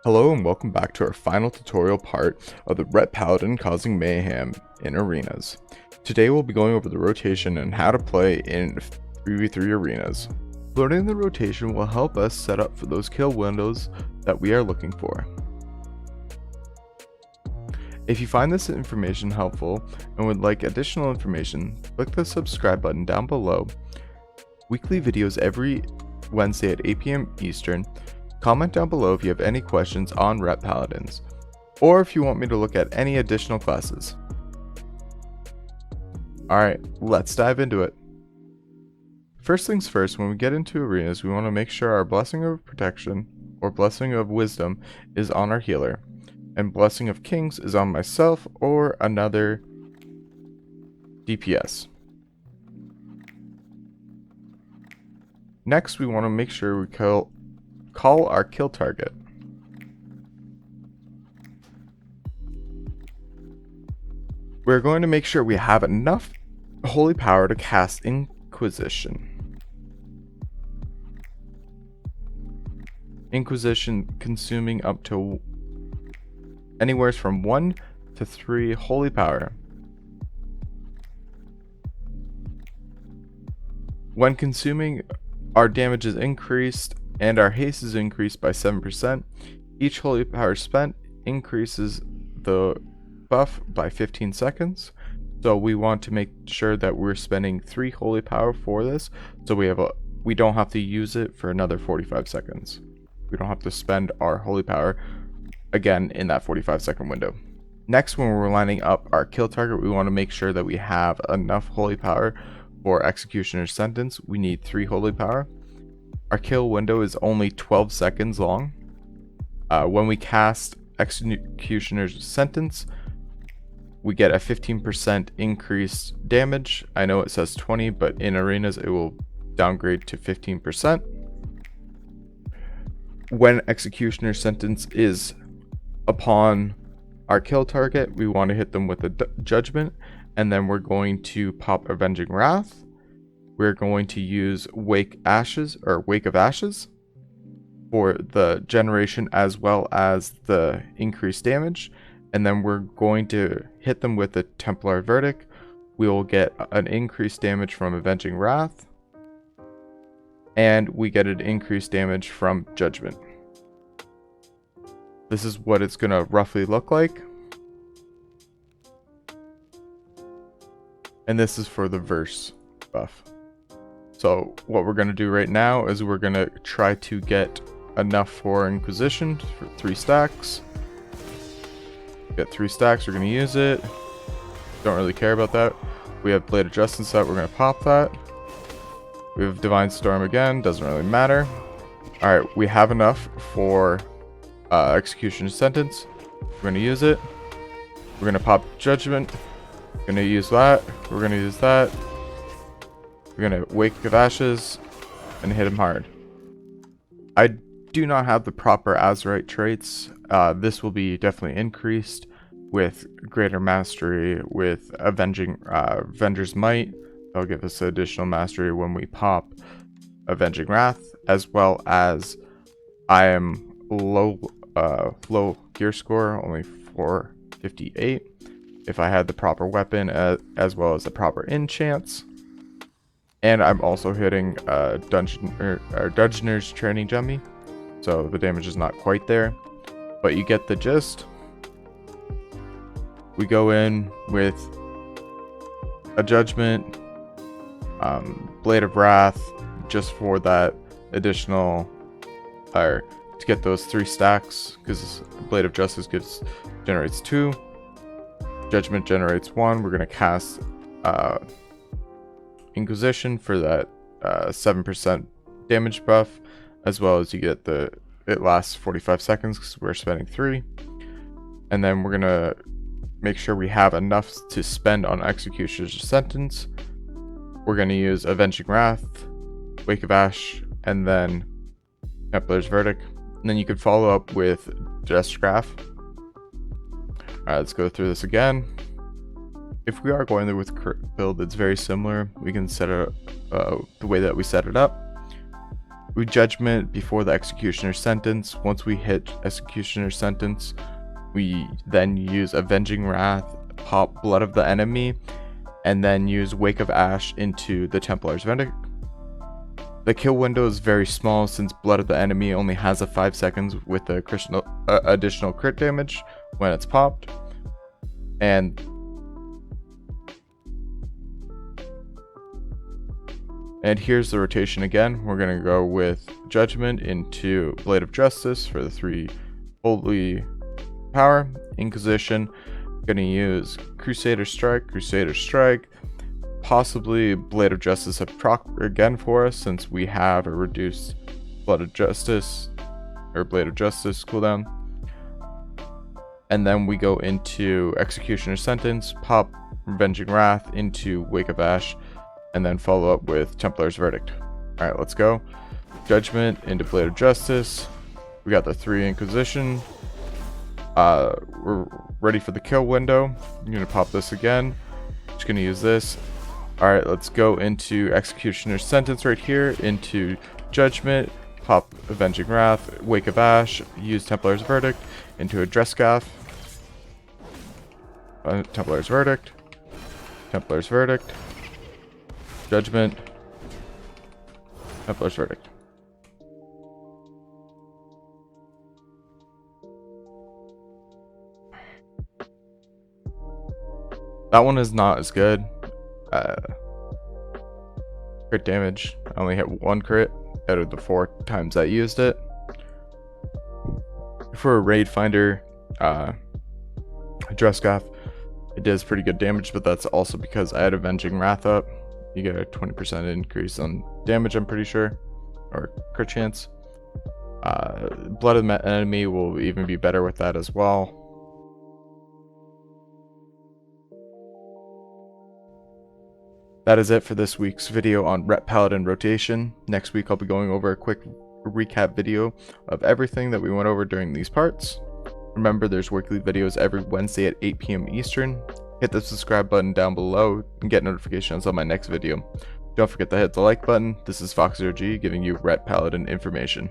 Hello and welcome back to our final tutorial part of the Ret Paladin Causing Mayhem in arenas. Today we'll be going over the rotation and how to play in 3v3 arenas. Learning the rotation will help us set up for those kill windows that we are looking for. If you find this information helpful and would like additional information, click the subscribe button down below. Weekly videos every Wednesday at 8 p.m. Eastern. Comment down below if you have any questions on Ret Paladins, or if you want me to look at any additional classes. Alright, let's dive into it. First things first, when we get into arenas, we want to make sure our Blessing of Protection or Blessing of Wisdom is on our healer, and Blessing of Kings is on myself or another DPS. Next, we want to make sure we call our kill target. We're going to make sure we have enough holy power to cast Inquisition. Inquisition consuming up to anywhere from 1 to 3 holy power. When consuming, our damage is increased and our haste is increased by 7%. Each holy power spent increases the buff by 15 seconds. So we want to make sure that we're spending 3 holy power for this, so we don't have to use it for another 45 seconds. We don't have to spend our holy power again in that 45-second window. Next, when we're lining up our kill target, we want to make sure that we have enough holy power for Executioner's Sentence. We need 3 holy power. Our kill window is only 12 seconds long. When we cast Executioner's Sentence, we get a 15% increased damage. I know it says 20, but in arenas it will downgrade to 15%. When Executioner's Sentence is upon our kill target, we want to hit them with a Judgment, and then we're going to pop Avenging Wrath. We're going to use Wake of Ashes for the generation as well as the increased damage. And then we're going to hit them with the Templar Verdict. We will get an increased damage from Avenging Wrath. And we get an increased damage from Judgment. This is what it's going to roughly look like. And this is for the verse buff. So what we're going to do right now is we're going to try to get enough for Inquisition for 3 stacks. Get 3 stacks, we're going to use it. Don't really care about that. We have Blade of Justice set, we're going to pop that. We have Divine Storm again, doesn't really matter. Alright, we have enough for Executioner's Sentence. We're going to use it. We're going to pop Judgment. We're going to use that. We're going to use that. We're going to Wake of Ashes and hit him hard. I do not have the proper Azurite traits. This will be definitely increased with Greater Mastery, with Avenger's Might. That'll give us additional mastery when we pop Avenging Wrath, as well as I am low gear score, only 458. If I had the proper weapon as well as the proper enchants. And I'm also hitting Dungeoneer's Training Dummy, so the damage is not quite there, but you get the gist. We go in with a Judgment, Blade of Wrath, just for that additional, to get those 3 stacks, because Blade of Justice generates 2. Judgment generates 1. We're going to cast Inquisition for that 7% damage buff, as well as you get it lasts 45 seconds because we're spending 3. And then we're going to make sure we have enough to spend on Executioner's Sentence. We're going to use Avenging Wrath, Wake of Ash, and then Templar's Verdict. And then you can follow up with Deathgraph. Alright, let's go through this again. If we are going there with build, it's very similar. We can set it up the way that we set it up. We Judgment before the Executioner's Sentence. Once we hit Executioner's Sentence, we then use Avenging Wrath, pop Blood of the Enemy, and then use Wake of Ash into the Templar's Verdict. The kill window is very small since Blood of the Enemy only has a 5 seconds with the additional crit damage when it's popped. And here's the rotation again. We're going to go with Judgment into Blade of Justice for the 3 holy power. Inquisition, going to use Crusader Strike, possibly Blade of Justice a proc again for us since we have a reduced Blood of Justice or Blade of Justice cooldown. And then we go into Executioner's Sentence, pop Avenging Wrath into Wake of Ash, and then follow up with Templar's Verdict. Alright, let's go. Judgment into Blade of Justice. We got the 3 Inquisition. We're ready for the kill window. I'm going to pop this again. Just going to use this. Alright, let's go into Executioner's Sentence right here, into Judgment, pop Avenging Wrath, Wake of Ash, use Templar's Verdict, into a Dresscath. Templar's Verdict. Templar's Verdict. Judgment. Templar's Verdict. That one is not as good. Crit damage. I only hit 1 crit out of the 4 times I used it. For a Raid Finder, Dresscath, it does pretty good damage, but that's also because I had Avenging Wrath up. You get a 20% increase on damage, I'm pretty sure, or crit chance. Blood of the Enemy will even be better with that as well. That is it for this week's video on Ret Paladin Rotation. Next week I'll be going over a quick recap video of everything that we went over during these parts. Remember, there's weekly videos every Wednesday at 8 PM Eastern. Hit the subscribe button down below and get notifications on my next video. Don't forget to hit the like button. This is FoxRG giving you Ret Paladin information.